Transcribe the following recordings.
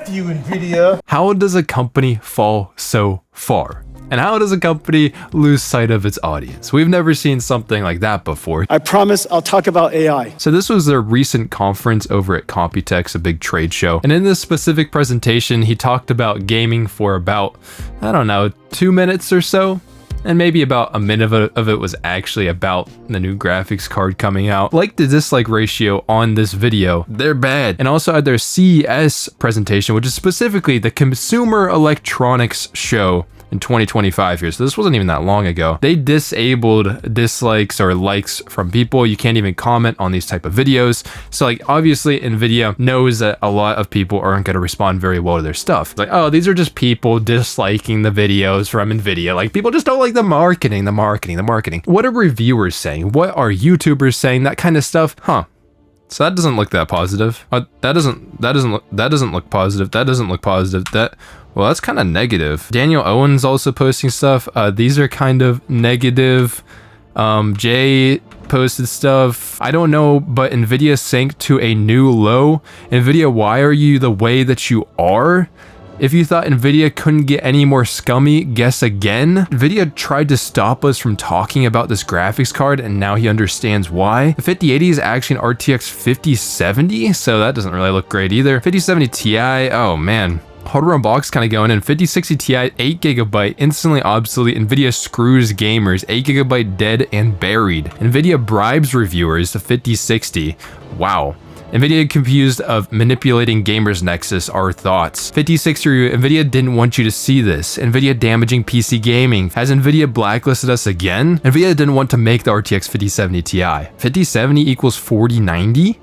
F you, Nvidia. How does a company fall so far? And how does a company lose sight of its audience? We've never seen something like that before. I promise I'll talk about AI. So this was their recent conference over at Computex, a big trade show. And in this specific presentation, he talked about gaming for about, I don't know, 2 minutes or so. And maybe about a minute of it was actually about the new graphics card coming out. Like the dislike ratio on this video, they're bad. And also at their CES presentation, which is specifically the Consumer Electronics Show in 2025 here. So this wasn't even that long ago. They disabled dislikes or likes from people. You can't even comment on these type of videos. So like obviously Nvidia knows that a lot of people aren't going to respond very well to their stuff. Like, oh, these are just people disliking the videos from Nvidia. Like people just don't like the marketing. What are reviewers saying? What are YouTubers saying? That kind of stuff. Huh. So that doesn't look that positive. That doesn't look positive. That doesn't look positive. Well, that's kind of negative. Daniel Owen's also posting stuff. These are kind of negative. Jay posted stuff. I don't know, but Nvidia sank to a new low. Nvidia, why are you the way that you are? If you thought Nvidia couldn't get any more scummy, guess again. Nvidia tried to stop us from talking about this graphics card, and now he understands why. The 5080 is actually an RTX 5070, so that doesn't really look great either. 5070 Ti, oh man. Hardware unbox kind of going in. 5060 Ti, 8GB, instantly obsolete. Nvidia screws gamers, 8GB dead and buried. Nvidia bribes reviewers, the 5060. Wow. Nvidia confused of manipulating gamers nexus, our thoughts. 5060 review, Nvidia didn't want you to see this. Nvidia damaging PC gaming. Has Nvidia blacklisted us again? Nvidia didn't want to make the RTX 5070 Ti. 5070 equals 4090?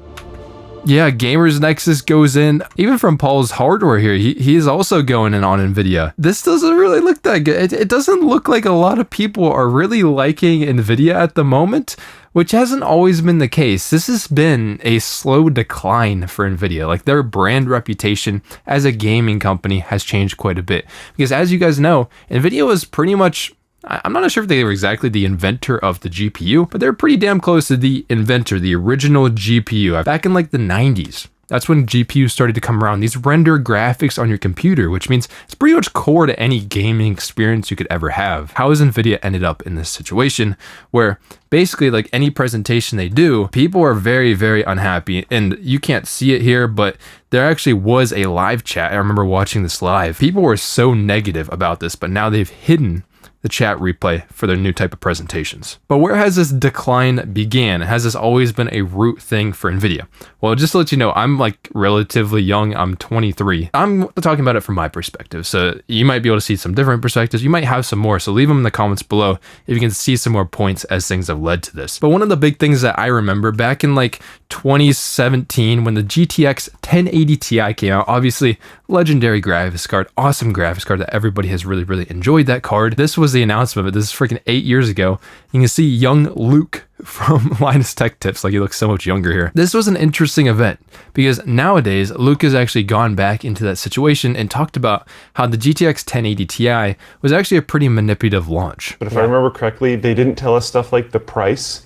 Yeah, Gamers Nexus goes in. Even from Paul's hardware here, he's also going in on Nvidia. This doesn't really look that good. It doesn't look like a lot of people are really liking Nvidia at the moment, which hasn't always been the case. This has been a slow decline for Nvidia. Like their brand reputation as a gaming company has changed quite a bit. Because as you guys know, Nvidia was pretty much, I'm not sure if they were exactly the inventor of the GPU, but they're pretty damn close to the inventor, the original GPU. Back in like the 90s, that's when GPUs started to come around. These render graphics on your computer, which means it's pretty much core to any gaming experience you could ever have. How has Nvidia ended up in this situation where basically like any presentation they do, people are very, very unhappy, and you can't see it here, but there actually was a live chat. I remember watching this live. People were so negative about this, but now they've hidden the chat replay for their new type of presentations. But where has this decline began? Has this always been a root thing for Nvidia? Well, just to let you know, I'm like relatively young. I'm 23. I'm talking about it from my perspective. So you might be able to see some different perspectives. You might have some more. So leave them in the comments below if you can see some more points as things have led to this. But one of the big things that I remember back in like 2017 when the GTX 1080 Ti came out, obviously legendary graphics card, awesome graphics card that everybody has really, really enjoyed that card. This was the announcement of it. This is freaking 8 years ago. You can see young Luke from Linus Tech Tips, like he looks so much younger here. This was an interesting event because nowadays Luke has actually gone back into that situation and talked about how the GTX 1080 Ti was actually a pretty manipulative launch. But if I remember correctly, they didn't tell us stuff like the price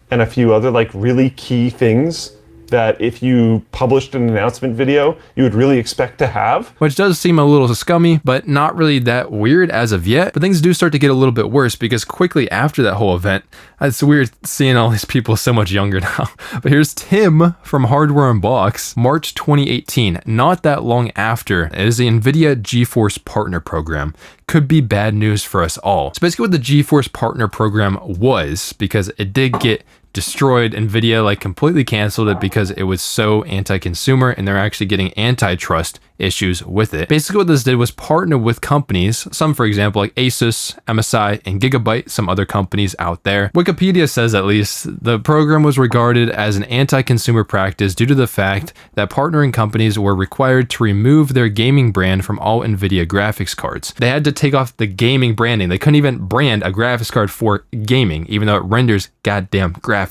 and a few other like really key things that if you published an announcement video, you would really expect to have. Which does seem a little scummy, but not really that weird as of yet. But things do start to get a little bit worse because quickly after that whole event, it's weird seeing all these people so much younger now. But here's Tim from Hardware Unbox, March 2018, not that long after. It is the Nvidia Geforce Partner Program. Could be bad news for us all. So basically what the Geforce Partner Program was, because it did get destroyed, Nvidia like completely canceled it because it was so anti-consumer and they're actually getting antitrust issues with it. Basically what this did was partner with companies, some for example like Asus, MSI, and Gigabyte, some other companies out there. Wikipedia says at least the program was regarded as an anti-consumer practice due to the fact that partnering companies were required to remove their gaming brand from all Nvidia graphics cards. They had to take off the gaming branding. They couldn't even brand a graphics card for gaming, even though it renders goddamn graphics.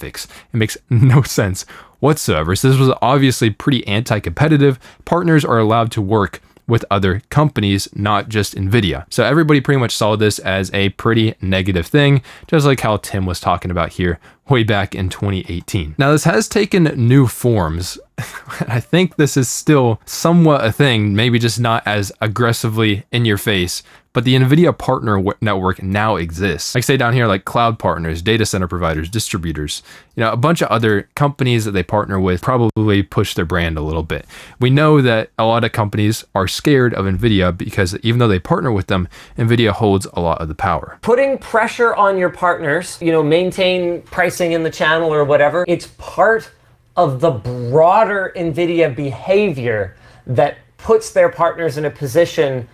It makes no sense whatsoever. So this was obviously pretty anti-competitive. Partners are allowed to work with other companies, not just Nvidia. So everybody pretty much saw this as a pretty negative thing, just like how Tim was talking about here way back in 2018. Now this has taken new forms I think this is still somewhat a thing, maybe just not as aggressively in your face, but the Nvidia partner network now exists. Like say down here, like cloud partners, data center providers, distributors, a bunch of other companies that they partner with probably push their brand a little bit. We know that a lot of companies are scared of Nvidia because even though they partner with them, Nvidia holds a lot of the power. Putting pressure on your partners, maintain pricing in the channel or whatever, it's part of the broader Nvidia behavior that puts their partners in a position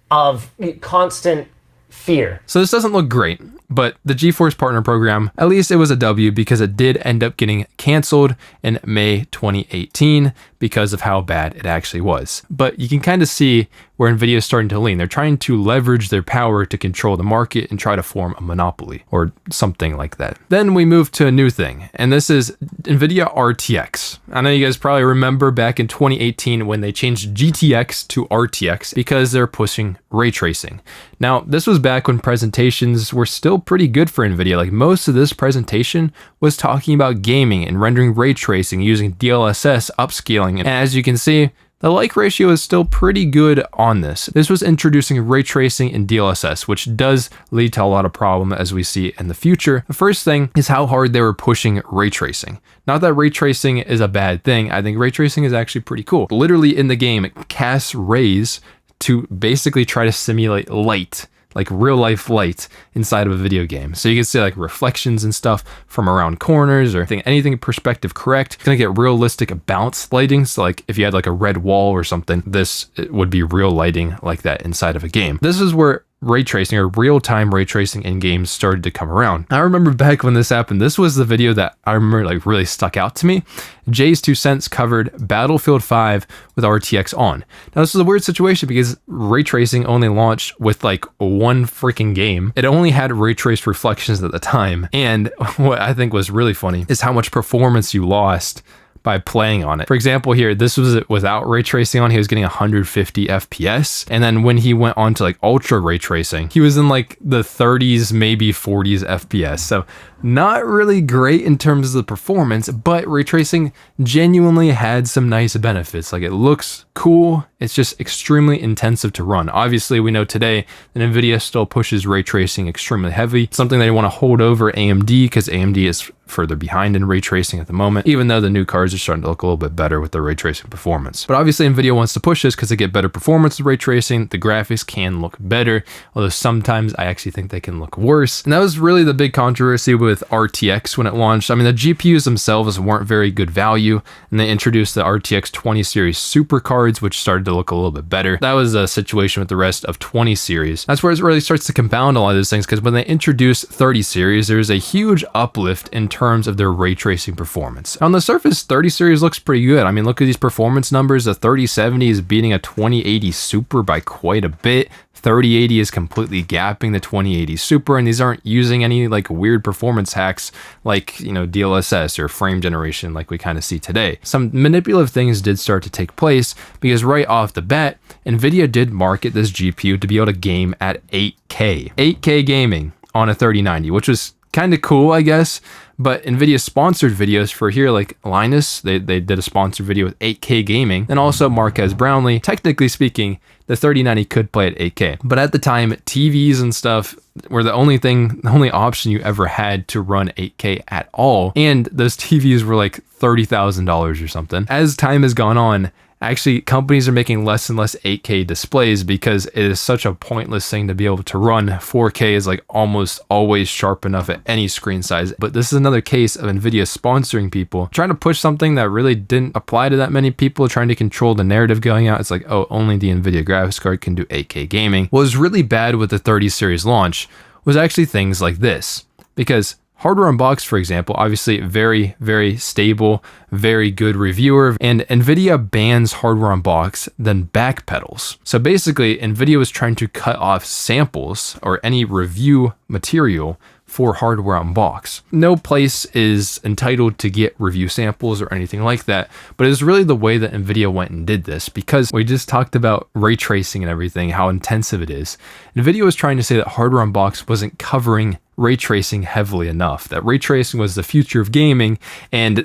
of constant fear. So this doesn't look great, but the Geforce Partner Program, at least it was a W because it did end up getting canceled in May 2018 because of how bad it actually was. But you can kind of see where Nvidia is starting to lean. They're trying to leverage their power to control the market and try to form a monopoly or something like that. Then we move to a new thing, and this is Nvidia RTX. I know you guys probably remember back in 2018 when they changed GTX to RTX because they're pushing ray tracing. Now, this was back when presentations were still pretty good for Nvidia. Like most of this presentation was talking about gaming and rendering ray tracing using DLSS upscaling. And as you can see, the like ratio is still pretty good on this. This was introducing ray tracing in DLSS, which does lead to a lot of problem as we see in the future. The first thing is how hard they were pushing ray tracing. Not that ray tracing is a bad thing. I think ray tracing is actually pretty cool. Literally in the game, it casts rays to basically try to simulate light, like real life light inside of a video game. So you can see like reflections and stuff from around corners or anything perspective correct. It's gonna get realistic bounce lighting. So like if you had like a red wall or something, this would be real lighting like that inside of a game. This is where ray tracing or real-time ray tracing in games started to come around. I remember back when this happened, this was the video that I remember like really stuck out to me. Jay's 2 cents covered Battlefield 5 with RTX on. Now this is a weird situation because ray tracing only launched with like one freaking game. It only had ray traced reflections at the time. And what I think was really funny is how much performance you lost by playing on it. For example, here, this was without ray tracing on, he was getting 150 FPS. And then when he went on to like ultra ray tracing, he was in like the 30s, maybe 40s FPS. So not really great in terms of the performance, but ray tracing genuinely had some nice benefits. Like it looks cool. It's just extremely intensive to run. Obviously, we know today that Nvidia still pushes ray tracing extremely heavy. It's something they want to hold over AMD because AMD is further behind in ray tracing at the moment, even though the new cards are starting to look a little bit better with the ray tracing performance. But obviously Nvidia wants to push this because they get better performance with ray tracing. The graphics can look better, although sometimes I actually think they can look worse. And that was really the big controversy with RTX when it launched. I mean, the GPUs themselves weren't very good value, and they introduced the RTX 20 series super cards, which started to look a little bit better. That was a situation with the rest of 20 series. That's where it really starts to compound a lot of those things, because when they introduced 30 series, there's a huge uplift in terms of their ray tracing performance. On the surface, 30 series looks pretty good. I mean, look at these performance numbers. The 3070 is beating a 2080 Super by quite a bit. 3080 is completely gapping the 2080 Super, and these aren't using any like weird performance hacks like, DLSS or frame generation like we kind of see today. Some manipulative things did start to take place because right off the bat, Nvidia did market this GPU to be able to game at 8K. 8K gaming on a 3090, which was kind of cool, I guess. But Nvidia sponsored videos for here, like Linus, they did a sponsored video with 8K gaming, and also Marquez Brownlee. Technically speaking, the 3090 could play at 8K. But at the time, TVs and stuff were the only option you ever had to run 8K at all. And those TVs were like $30,000 or something. As time has gone on, actually, companies are making less and less 8K displays because it is such a pointless thing to be able to run. 4K is like almost always sharp enough at any screen size. But this is another case of Nvidia sponsoring people, trying to push something that really didn't apply to that many people, trying to control the narrative going out. It's like, oh, only the Nvidia graphics card can do 8K gaming. What was really bad with the 30 series launch was actually things like this, because Hardware Unboxed, for example, obviously very, very stable, very good reviewer, and Nvidia bans Hardware Unboxed, then backpedals. So basically, Nvidia was trying to cut off samples or any review material for Hardware Unboxed. No place is entitled to get review samples or anything like that, but it's really the way that Nvidia went and did this, because we just talked about ray tracing and everything, how intensive it is. Nvidia was trying to say that Hardware Unboxed wasn't covering ray tracing heavily enough, that ray tracing was the future of gaming, and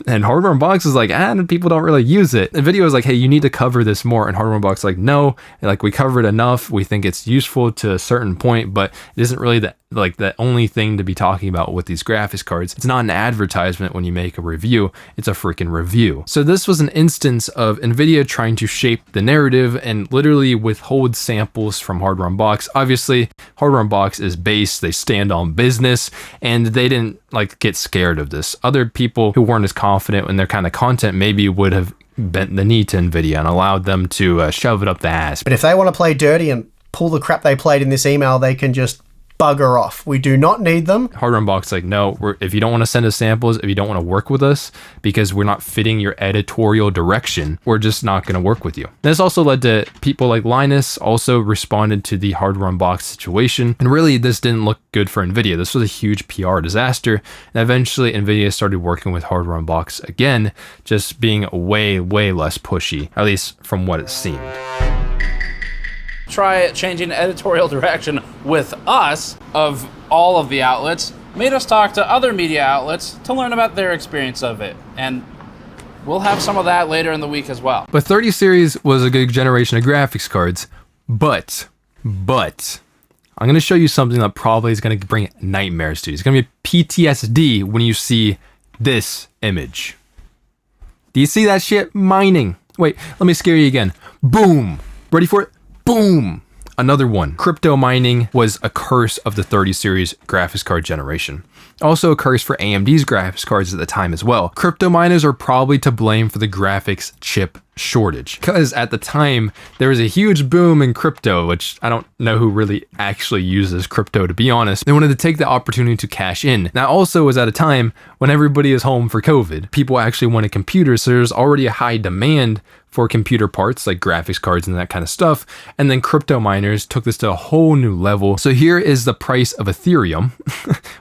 and Hardware Unboxed is like, people don't really use it. The video is like, hey, you need to cover this more, and Hardware Unboxed like, no, like we covered enough. We think it's useful to a certain point, but it isn't really the only thing to be talking about with these graphics cards. It's not an advertisement when you make a review, it's a freaking review. So this was an instance of Nvidia trying to shape the narrative and literally withhold samples from Hardware Unboxed. Obviously, Hardware Unboxed is based, they stand on business, and they didn't like get scared of this. Other people who weren't as confident in their kind of content maybe would have bent the knee to Nvidia and allowed them to shove it up the ass. But if they want to play dirty and pull the crap they played in this email, they can just bugger off. We do not need them. Hardware Unboxed like, no, if you don't want to send us samples, if you don't want to work with us because we're not fitting your editorial direction, we're just not going to work with you. This also led to people like Linus also responded to the Hardware Unboxed situation, and really this didn't look good for Nvidia. This was a huge PR disaster, and eventually Nvidia started working with Hardware Unboxed again, just being way less pushy, at least from what it seemed. Try changing editorial direction with us, of all of the outlets, made us talk to other media outlets to learn about their experience of it. And we'll have some of that later in the week as well. But 30 series was a good generation of graphics cards, but I'm going to show you something that probably is going to bring nightmares to you. It's going to be PTSD when you see this image. Do you see that shit? Mining. Wait, let me scare you again. Boom. Ready for it? Boom! Another one. Crypto mining was a curse of the 30 series graphics card generation. Also a curse for AMD's graphics cards at the time as well. Crypto miners are probably to blame for the graphics chip shortage, because at the time there was a huge boom in crypto, which I don't know who really actually uses crypto, to be honest. They wanted to take the opportunity to cash in. That also was at a time when everybody is home for COVID. People actually wanted computers, so there's already a high demand for computer parts like graphics cards and that kind of stuff. And then crypto miners took this to a whole new level. So here is the price of Ethereum,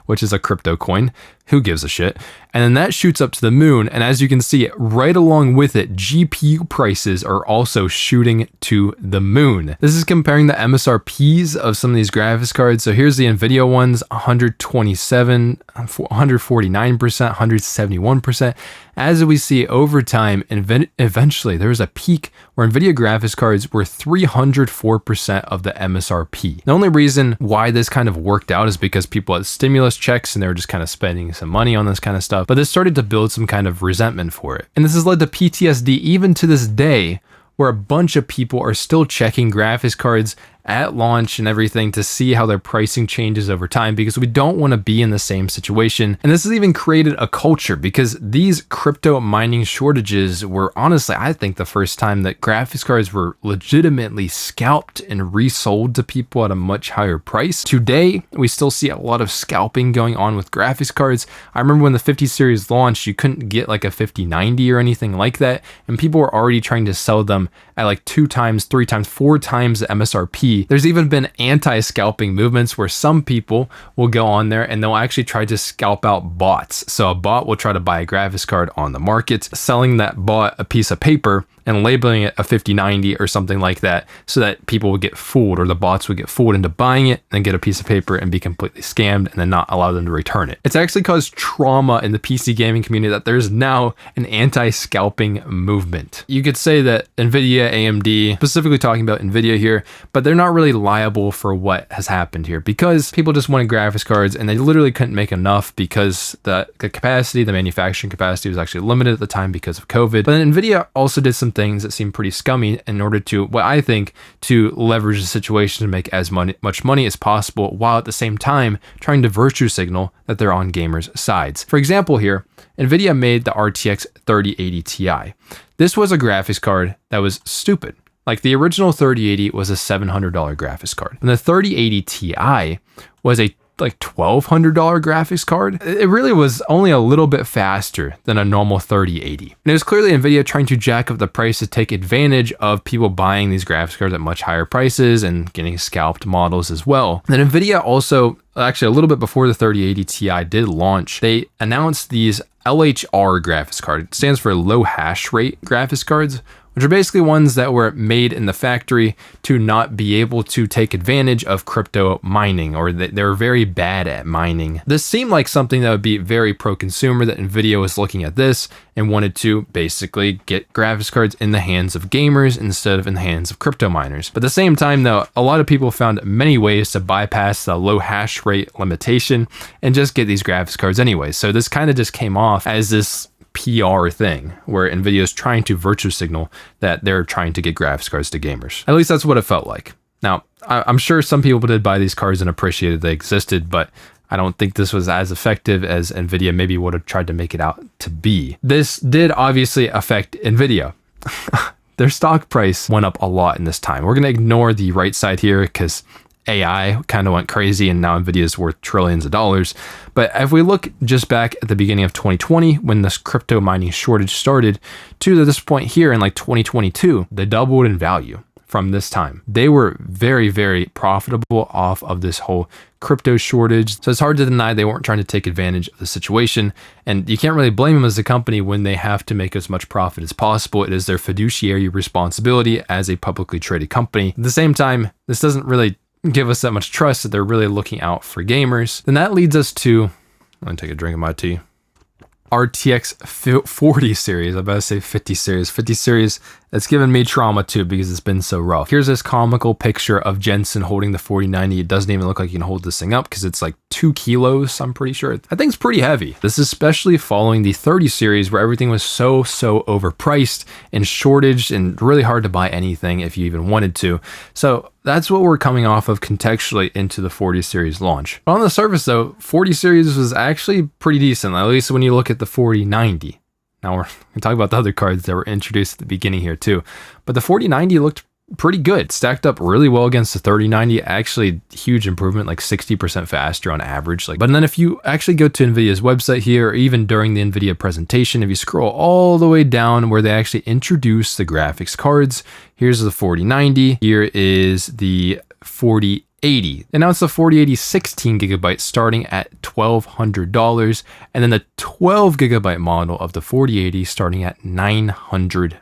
which is a crypto coin. Who gives a shit? And then that shoots up to the moon. And as you can see, right along with it, GPU prices are also shooting to the moon. This is comparing the MSRPs of some of these graphics cards. So here's the Nvidia ones, 127, 149%, 171%. As we see over time, eventually there was a peak where Nvidia graphics cards were 304% of the MSRP. The only reason why this kind of worked out is because people had stimulus checks and they were just kind of spending some money on this kind of stuff, but this started to build some kind of resentment for it. And this has led to PTSD even to this day, where a bunch of people are still checking graphics cards at launch and everything to see how their pricing changes over time, because we don't want to be in the same situation. And this has even created a culture, because these crypto mining shortages were honestly, I think, the first time that graphics cards were legitimately scalped and resold to people at a much higher price. Today, we still see a lot of scalping going on with graphics cards. I remember when the 50 series launched, you couldn't get like a 5090 or anything like that, and people were already trying to sell them at like 2 times, 3 times, 4 times the MSRP. There's even been anti-scalping movements where some people will go on there and they'll actually try to scalp out bots. So a bot will try to buy a graphics card on the market, selling that bot a piece of paper and labeling it a 5090 or something like that, so that people would get fooled, or the bots would get fooled into buying it and get a piece of paper and be completely scammed and then not allow them to return it. It's actually caused trauma in the PC gaming community that there's now an anti-scalping movement. You could say that Nvidia, AMD, specifically talking about Nvidia here, but they're not really liable for what has happened here, because people just wanted graphics cards and they literally couldn't make enough because the capacity, the manufacturing capacity was actually limited at the time because of COVID. But then Nvidia also did some things that seem pretty scummy in order to, what I think, to leverage the situation to make as much money as possible, while at the same time trying to virtue signal that they're on gamers' sides. For example here, Nvidia made the RTX 3080 Ti. This was a graphics card that was stupid. Like, the original 3080 was a $700 graphics card, and the 3080 Ti was a like $1,200 graphics card. It really was only a little bit faster than a normal 3080. And it was clearly Nvidia trying to jack up the price to take advantage of people buying these graphics cards at much higher prices and getting scalped models as well. And then Nvidia also, actually a little bit before the 3080 Ti did launch, they announced these LHR graphics card. It stands for low hash rate graphics cards, which are basically ones that were made in the factory to not be able to take advantage of crypto mining, or they're very bad at mining. This seemed like something that would be very pro-consumer, that Nvidia was looking at this and wanted to basically get graphics cards in the hands of gamers instead of in the hands of crypto miners. But at the same time though, a lot of people found many ways to bypass the low hash rate limitation and just get these graphics cards anyway. So this kind of just came off as this PR thing where Nvidia is trying to virtue signal that they're trying to get graphics cards to gamers. At least that's what it felt like. Now, I'm sure some people did buy these cards and appreciated they existed, but I don't think this was as effective as Nvidia maybe would have tried to make it out to be. This did obviously affect Nvidia. Their stock price went up a lot in this time. We're going to ignore the right side here because AI kind of went crazy and now Nvidia is worth trillions of dollars. But if we look just back at the beginning of 2020, when this crypto mining shortage started, to this point here in like 2022, they doubled in value from this time. They were very, very profitable off of this whole crypto shortage. So it's hard to deny they weren't trying to take advantage of the situation. And you can't really blame them as a company when they have to make as much profit as possible. It is their fiduciary responsibility as a publicly traded company. At the same time, this doesn't really give us that much trust that they're really looking out for gamers. Then that leads us to, I'm gonna take a drink of my tea, RTX 40 series. I better say 50 series. 50 series, it's given me trauma too because it's been so rough. Here's this comical picture of Jensen holding the 4090. It doesn't even look like you can hold this thing up because it's like 2 kilos, I'm pretty sure. I think it's pretty heavy. This is especially following the 30 series where everything was so overpriced and shortaged and really hard to buy anything if you even wanted to. So that's what we're coming off of contextually into the 40 series launch. On the surface though, 40 series was actually pretty decent, at least when you look at the 4090. Now we're going to talk about the other cards that were introduced at the beginning here too. But the 4090 looked pretty good, stacked up really well against the 3090, actually huge improvement, like 60% faster on average. But then if you actually go to Nvidia's website here, or even during the Nvidia presentation, if you scroll all the way down where they actually introduce the graphics cards, here's the 4090, here is the 4080. And now it's the 4080 16 gigabyte starting at $1,200, and then the 12 gigabyte model of the 4080 starting at $900.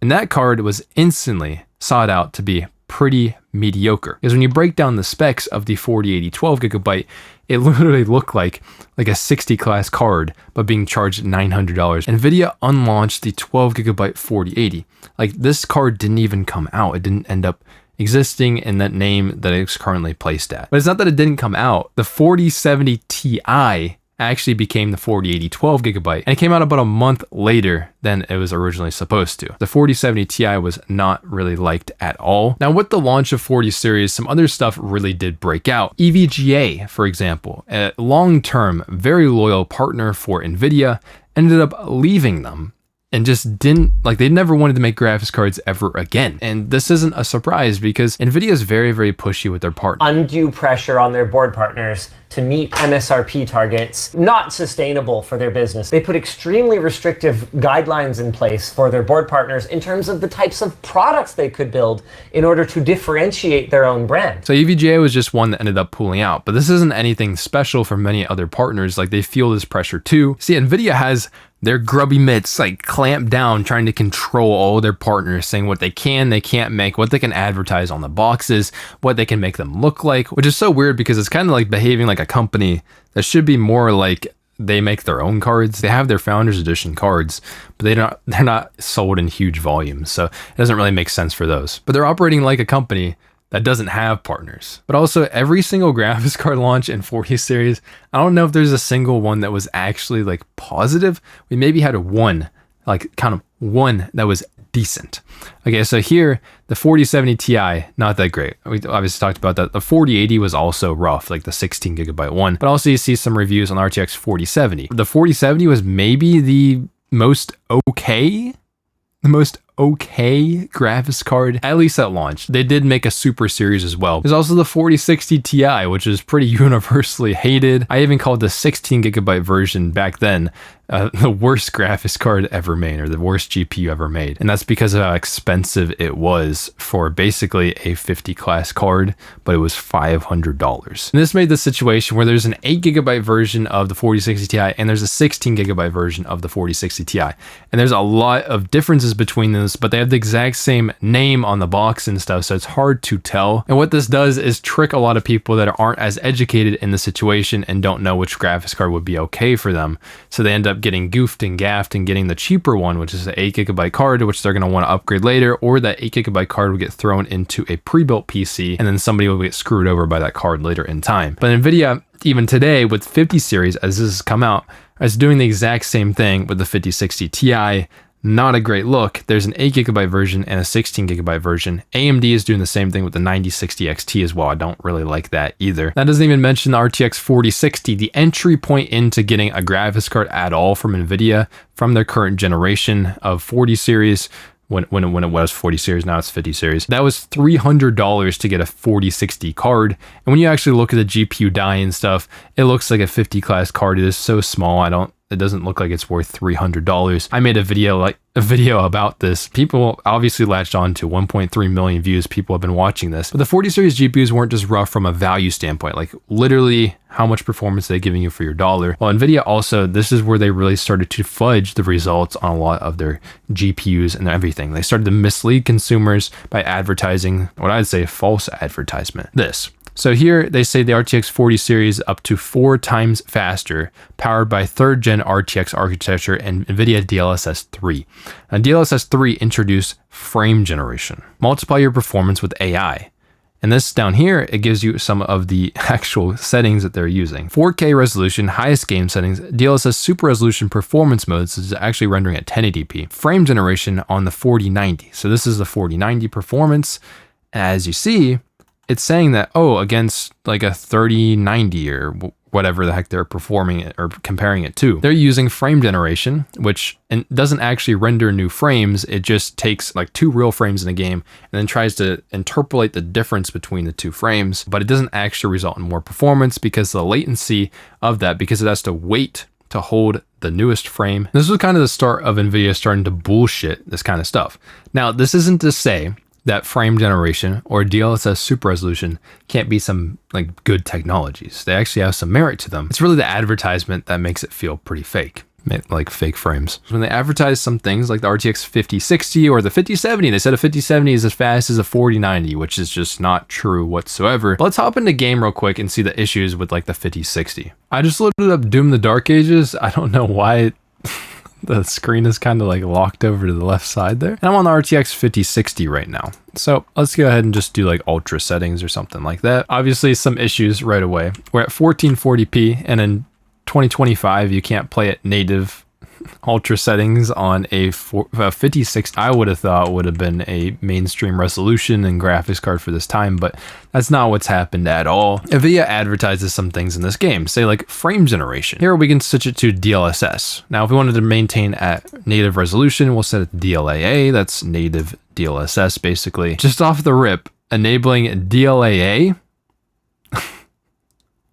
And that card was instantly sought out to be pretty mediocre, because when you break down the specs of the 4080 12 gigabyte, it literally looked like a 60 class card, but being charged $900. Nvidia unlaunched the 12 gigabyte 4080. Like, this card didn't even come out. It didn't end up existing in that name that it's currently placed at. But it's not that it didn't come out. The 4070 Ti actually became the 4080 12 gigabyte, and it came out about a month later than it was originally supposed to. The 4070 Ti was not really liked at all. Now with the launch of 40 series, some other stuff really did break out. EVGA, for example, a long-term, very loyal partner for Nvidia, ended up leaving them and just didn't, they never wanted to make graphics cards ever again. And this isn't a surprise because Nvidia is very, very pushy with their partners. Undue pressure on their board partners to meet MSRP targets, not sustainable for their business. They put extremely restrictive guidelines in place for their board partners in terms of the types of products they could build in order to differentiate their own brand. So EVGA was just one that ended up pulling out, but this isn't anything special for many other partners. They feel this pressure too. See, Nvidia has their grubby mitts clamped down, trying to control all their partners, saying what they can't make, what they can advertise on the boxes, what they can make them look like, which is so weird because it's kind of like behaving like a company that should be more like they make their own cards. They have their Founders Edition cards, but they're not sold in huge volumes, so it doesn't really make sense for those. But they're operating like a company that doesn't have partners. But also every single graphics card launch in 40 series, I don't know if there's a single one that was actually positive. We maybe had one that was decent. Okay, so here, the 4070 Ti, not that great. We obviously talked about that. The 4080 was also rough, the 16 gigabyte one. But also you see some reviews on RTX 4070. The 4070 was maybe the most okay graphics card, at least at launch. They did make a super series as well. There's also the 4060 Ti, which is pretty universally hated. I even called the 16 gigabyte version back then the worst graphics card ever made, or the worst GPU ever made. And that's because of how expensive it was for basically a 50 class card, but it was $500. And this made the situation where there's an 8GB version of the 4060 Ti and there's a 16GB version of the 4060 Ti. And there's a lot of differences between those, but they have the exact same name on the box and stuff, so it's hard to tell. And what this does is trick a lot of people that aren't as educated in the situation and don't know which graphics card would be okay for them. So they end up getting goofed and gaffed and getting the cheaper one, which is the 8GB card, which they're going to want to upgrade later, or that 8GB card will get thrown into a pre-built PC and then somebody will get screwed over by that card later in time. But Nvidia, even today with 50 series, as this has come out, is doing the exact same thing with the 5060 Ti. Not a great look. There's an 8GB version and a 16GB version. AMD is doing the same thing with the 9060 XT as well. I don't really like that either. That doesn't even mention the RTX 4060, the entry point into getting a graphics card at all from Nvidia from their current generation of 40 series. When it was 40 series, now it's 50 series. That was $300 to get a 4060 card. And when you actually look at the GPU die and stuff, it looks like a 50 class card. It is so small. It doesn't look like it's worth $300. I made a video about this. People obviously latched on to 1.3 million views. People have been watching this. But the 40 series GPUs weren't just rough from a value standpoint, like literally how much performance they're giving you for your dollar. Well, Nvidia also, this is where they really started to fudge the results on a lot of their GPUs and everything. They started to mislead consumers by advertising what I'd say false advertisement. So here they say the RTX 40 series up to 4 times faster, powered by 3rd gen RTX architecture and Nvidia DLSS 3. Now DLSS 3 introduced frame generation. Multiply your performance with AI. And this down here, it gives you some of the actual settings that they're using. 4K resolution, highest game settings, DLSS super resolution performance modes, this is actually rendering at 1080p. Frame generation on the 4090. So this is the 4090 performance. As you see, it's saying that, against like a 3090 or whatever the heck they're performing it or comparing it to, they're using frame generation, which doesn't actually render new frames. It just takes like 2 real frames in a game and then tries to interpolate the difference between the 2 frames, but it doesn't actually result in more performance because the latency of that, because it has to wait to hold the newest frame. This was kind of the start of Nvidia starting to bullshit this kind of stuff. Now, this isn't to say that frame generation or DLSS super resolution can't be some like good technologies. They actually have some merit to them. It's really the advertisement that makes it feel pretty fake, like fake frames. When they advertise some things like the RTX 5060 or the 5070, they said a 5070 is as fast as a 4090, which is just not true whatsoever. But let's hop into game real quick and see the issues with like the 5060. I just loaded up Doom the Dark Ages. I don't know why the screen is kind of like locked over to the left side there. And I'm on the RTX 5060 right now. So let's go ahead and just do like ultra settings or something like that. Obviously some issues right away. We're at 1440p and in 2025, you can't play at native ultra settings on a 56. I would have thought would have been a mainstream resolution and graphics card for this time, but that's not what's happened at all. Nvidia advertises some things in this game, say like frame generation. Here we can switch it to DLSS. Now, if we wanted to maintain at native resolution, we'll set it to DLAA. That's native DLSS, basically. Just off the rip, enabling DLAA.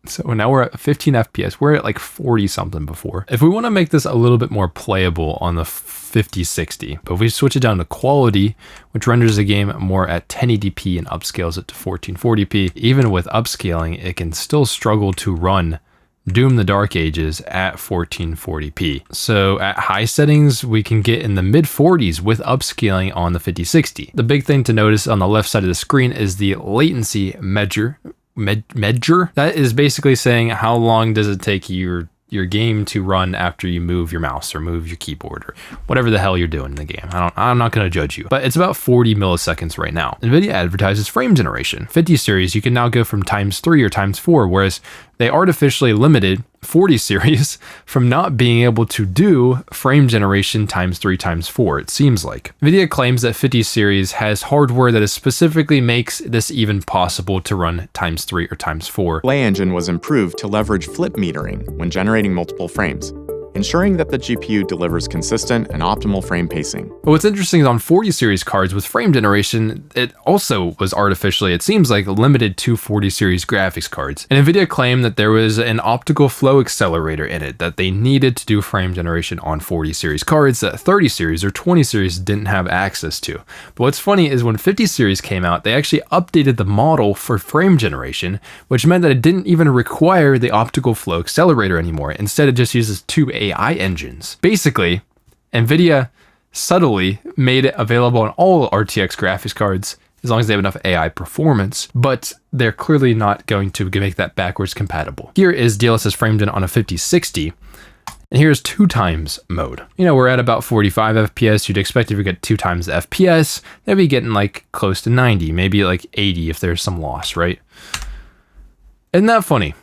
So now we're at 15 FPS. We're at like 40 something before. If we want to make this a little bit more playable on the 5060, but if we switch it down to quality, which renders the game more at 1080p and upscales it to 1440p, even with upscaling, it can still struggle to run Doom the Dark Ages at 1440p. So at high settings, we can get in the mid 40s with upscaling on the 5060. The big thing to notice on the left side of the screen is the latency measure. That is basically saying how long does it take your game to run after you move your mouse or move your keyboard or whatever the hell you're doing in the game. I'm not going to judge you, but it's about 40 milliseconds right now. Nvidia advertises frame generation. 50 series, you can now go from ×3 or ×4, whereas they artificially limited 40 series from not being able to do frame generation ×3, ×4, it seems like. Nvidia claims that 50 series has hardware that specifically makes this even possible to run ×3 or ×4. Display engine was improved to leverage flip metering when generating multiple frames. ensuring that the GPU delivers consistent and optimal frame pacing. But what's interesting is on 40 series cards with frame generation, it also was artificially, it seems like, limited to 40 series graphics cards. And Nvidia claimed that there was an optical flow accelerator in it that they needed to do frame generation on 40 series cards that 30 series or 20 series didn't have access to. But what's funny is when 50 series came out, they actually updated the model for frame generation, which meant that it didn't even require the optical flow accelerator anymore. Instead, it just uses two AI engines. Basically, Nvidia subtly made it available on all RTX graphics cards as long as they have enough AI performance, but they're clearly not going to make that backwards compatible. Here is DLSS FrameGen on a 5060, and here's 2x mode. You know, we're at about 45 FPS. You'd expect if you get 2x the FPS, they'd be getting like close to 90, maybe like 80 if there's some loss, right? Isn't that funny?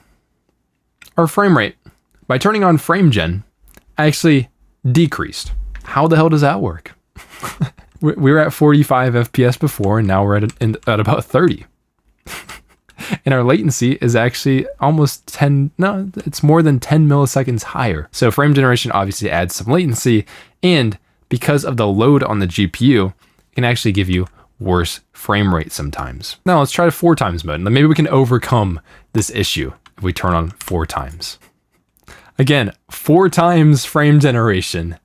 Our frame rate, by turning on FrameGen, actually decreased. How the hell does that work? We were at 45 FPS before, and now we're at about 30. And our latency is actually almost 10, no, it's more than 10 milliseconds higher. So frame generation obviously adds some latency, and because of the load on the GPU, it can actually give you worse frame rate sometimes. Now let's try 4x mode, and maybe we can overcome this issue if we turn on 4x. Again, 4x frame generation,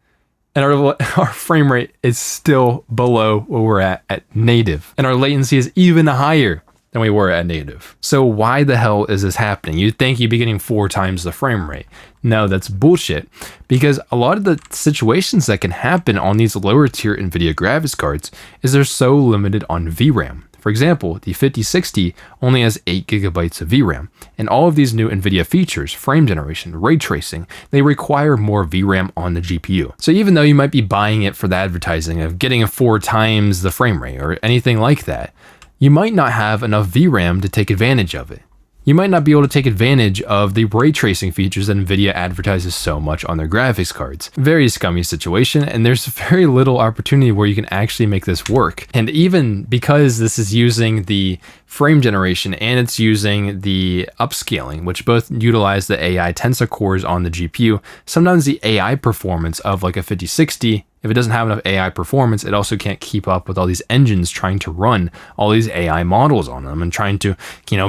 and our frame rate is still below where we're at native. And our latency is even higher than we were at native. So why the hell is this happening? You'd think you'd be getting 4x the frame rate. No, that's bullshit. Because a lot of the situations that can happen on these lower tier Nvidia graphics cards is they're so limited on VRAM. For example, the 5060 only has 8 gigabytes of VRAM, and all of these new Nvidia features, frame generation, ray tracing, they require more VRAM on the GPU. So even though you might be buying it for the advertising of getting a 4x the frame rate or anything like that, you might not have enough VRAM to take advantage of it. You might not be able to take advantage of the ray tracing features that Nvidia advertises so much on their graphics cards. Very scummy situation, and there's very little opportunity where you can actually make this work. And even because this is using the frame generation and it's using the upscaling, which both utilize the AI tensor cores on the GPU, sometimes the AI performance of like a 5060, if it doesn't have enough AI performance, it also can't keep up with all these engines trying to run all these AI models on them and trying to,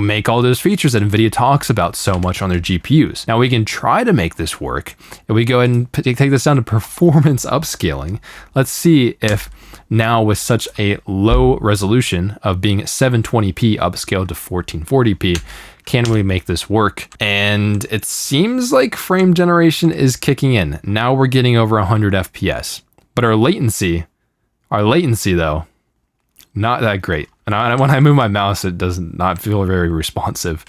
make all those features that Nvidia talks about so much on their GPUs. Now we can try to make this work. If we go ahead and take this down to performance upscaling, let's see if now with such a low resolution of being 720p upscaled to 1440p, can we make this work? And it seems like frame generation is kicking in. Now we're getting over 100 FPS. But our latency though, not that great. And when I move my mouse, it does not feel very responsive.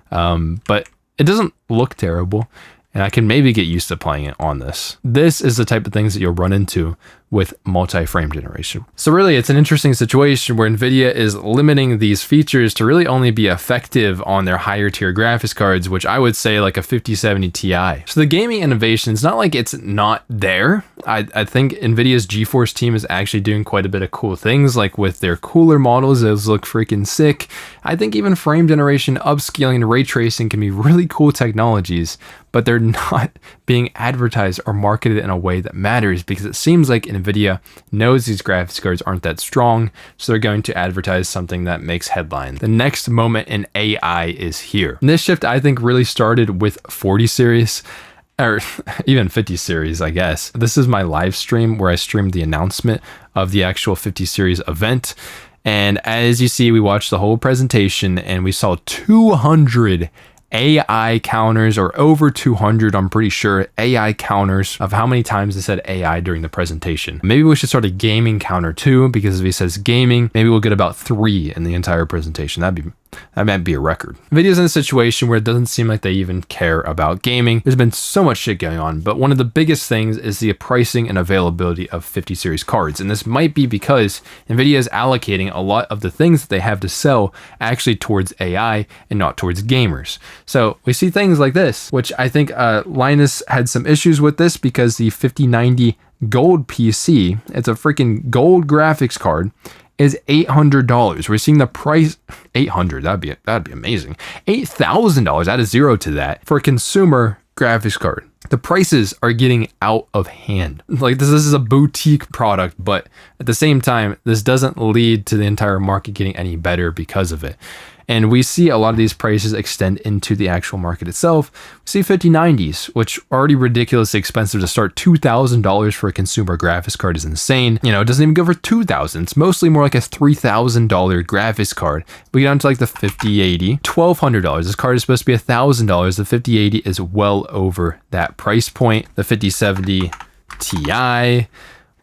But it doesn't look terrible. And I can maybe get used to playing it on this. This is the type of things that you'll run into with multi-frame generation. So really, it's an interesting situation where Nvidia is limiting these features to really only be effective on their higher tier graphics cards, which I would say like a 5070 Ti. So the gaming innovation, it's not like it's not there. I think Nvidia's Geforce team is actually doing quite a bit of cool things, like with their cooler models, those look freaking sick. I think even frame generation, upscaling, and ray tracing can be really cool technologies, but they're not being advertised or marketed in a way that matters, because it seems like Nvidia knows these graphics cards aren't that strong, so they're going to advertise something that makes headlines. The next moment in AI is here. And this shift, I think, really started with 40 series, or even 50 series, I guess. This is my live stream where I streamed the announcement of the actual 50 series event. And as you see, we watched the whole presentation and we saw 200 AI counters, or over 200, I'm pretty sure, AI counters of how many times they said AI during the presentation. Maybe we should start a gaming counter too, because if he says gaming, maybe we'll get about 3 in the entire presentation. That might be a record. Nvidia's in a situation where it doesn't seem like they even care about gaming. There's been so much shit going on, but one of the biggest things is the pricing and availability of 50 series cards. And this might be because Nvidia is allocating a lot of the things that they have to sell actually towards AI and not towards gamers. So we see things like this, which I think Linus had some issues with this, because the 5090 Gold PC, it's a freaking gold graphics card, is $800. We're seeing the price $800. That'd be amazing. $8,000. Add a zero to that for a consumer graphics card. The prices are getting out of hand. Like this is a boutique product, but at the same time, this doesn't lead to the entire market getting any better because of it. And we see a lot of these prices extend into the actual market itself. We see 5090s, which are already ridiculously expensive to start. $2,000 for a consumer graphics card is insane. You know, it doesn't even go for $2,000. It's mostly more like a $3,000 graphics card. We get on to like the 5080, $1,200. This card is supposed to be $1,000. The 5080 is well over that price point. The 5070 Ti,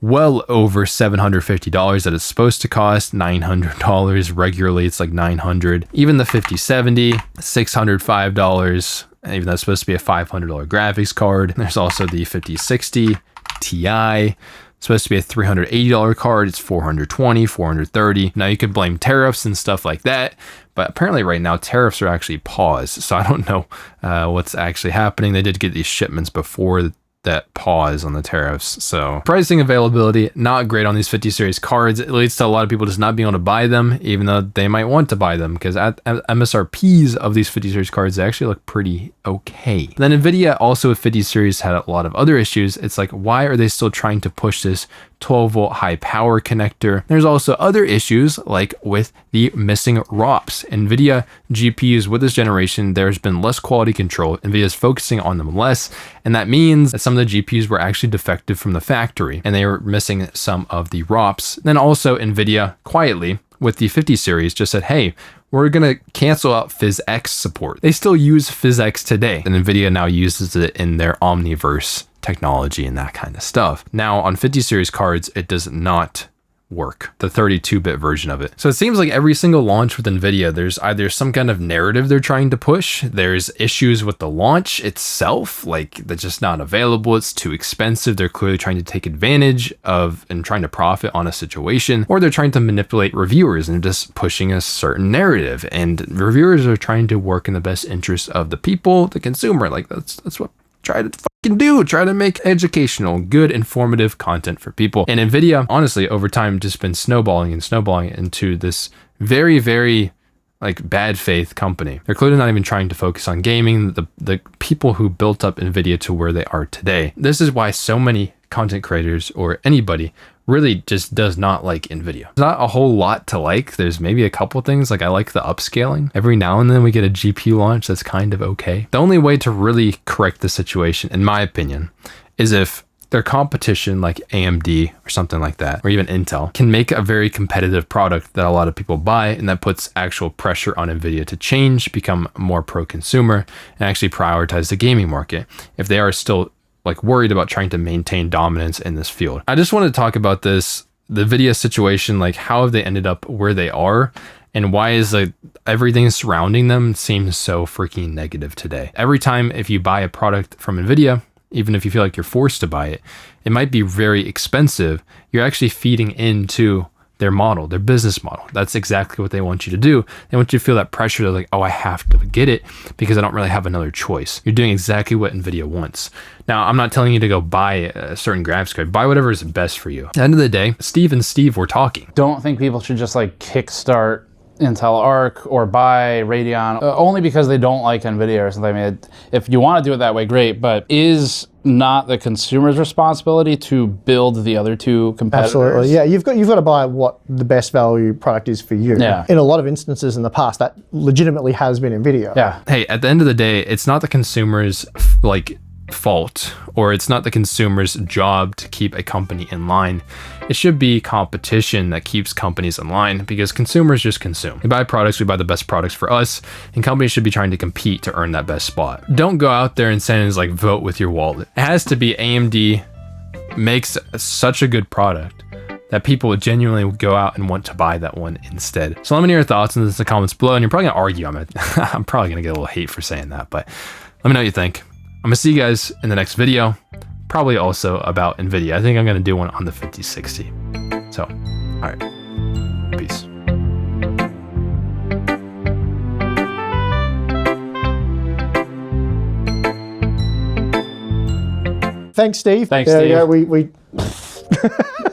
well over $750 that it's supposed to cost. $900 regularly, it's like $900. Even the 5070, $605, even though it's supposed to be a $500 graphics card. There's also the 5060 Ti, supposed to be a $380 card. It's $420, $430. Now you could blame tariffs and stuff like that, but apparently right now tariffs are actually paused. So I don't know what's actually happening. They did get these shipments before that pause on the tariffs. So pricing availability, not great on these 50 series cards. It leads to a lot of people just not being able to buy them, even though they might want to buy them, because at MSRPs of these 50 series cards, they actually look pretty okay. Then Nvidia also with 50 series had a lot of other issues. It's like, why are they still trying to push this 12 volt high power connector? There's also other issues like with the missing ROPs. Nvidia GPUs with this generation, there's been less quality control. Nvidia is focusing on them less, and that means that some of the GPUs were actually defective from the factory and they were missing some of the ROPs. Then also Nvidia quietly with the 50 series just said, hey, we're going to cancel out PhysX support. They still use PhysX today, and Nvidia now uses it in their Omniverse technology and that kind of stuff. Now on 50 series cards, it does not work, the 32-bit version of it. So it seems like every single launch with Nvidia, there's either some kind of narrative they're trying to push, there's issues with the launch itself, like that's just not available, it's too expensive, they're clearly trying to take advantage of and trying to profit on a situation, or they're trying to manipulate reviewers and just pushing a certain narrative, and reviewers are trying to work in the best interest of the people, the consumer. Like that's what try to fucking do. Try to make educational, good, informative content for people. And Nvidia, honestly, over time, just been snowballing into this very, very like bad faith company. They're clearly not even trying to focus on gaming, the people who built up Nvidia to where they are today. This is why so many content creators or anybody really just does not like Nvidia. There's not a whole lot to like. There's maybe a couple things, like I like the upscaling. Every now and then we get a GPU launch that's kind of okay. The only way to really correct the situation, in my opinion, is if their competition like AMD or something like that, or even Intel, can make a very competitive product that a lot of people buy, and that puts actual pressure on Nvidia to change, become more pro-consumer, and actually prioritize the gaming market. If they are still like worried about trying to maintain dominance in this field. I just wanted to talk about this, the Nvidia situation, like how have they ended up where they are, and why is like everything surrounding them seems so freaking negative today. Every time if you buy a product from Nvidia, even if you feel like you're forced to buy it, it might be very expensive. You're actually feeding into their model, their business model. That's exactly what they want you to do. They want you to feel that pressure to like, oh, I have to get it because I don't really have another choice. You're doing exactly what Nvidia wants. Now, I'm not telling you to go buy a certain graphics card. Buy whatever is best for you. At the end of the day, Steve and Steve were talking. Don't think people should just like kickstart Intel Arc or buy Radeon only because they don't like Nvidia or something. I mean, if you want to do it that way, great, but is not the consumer's responsibility to build the other two competitors? Absolutely, yeah. You've got to buy what the best value product is for you. Yeah. In a lot of instances in the past, that legitimately has been Nvidia. Yeah. Hey, at the end of the day, it's not the consumer's like fault, or it's not the consumer's job to keep a company in line. It should be competition that keeps companies in line, because consumers just consume. We buy products, we buy the best products for us, and companies should be trying to compete to earn that best spot. Don't go out there and say like vote with your wallet. It has to be AMD makes such a good product that people would genuinely go out and want to buy that one instead. So let me know your thoughts in the comments below, and you're probably gonna argue. I'm probably gonna get a little hate for saying that, but let me know what you think. I'm gonna see you guys in the next video, probably also about Nvidia. I think I'm gonna do one on the 5060. So, all right, peace. Thanks, Steve. Thanks, There Steve. you go. We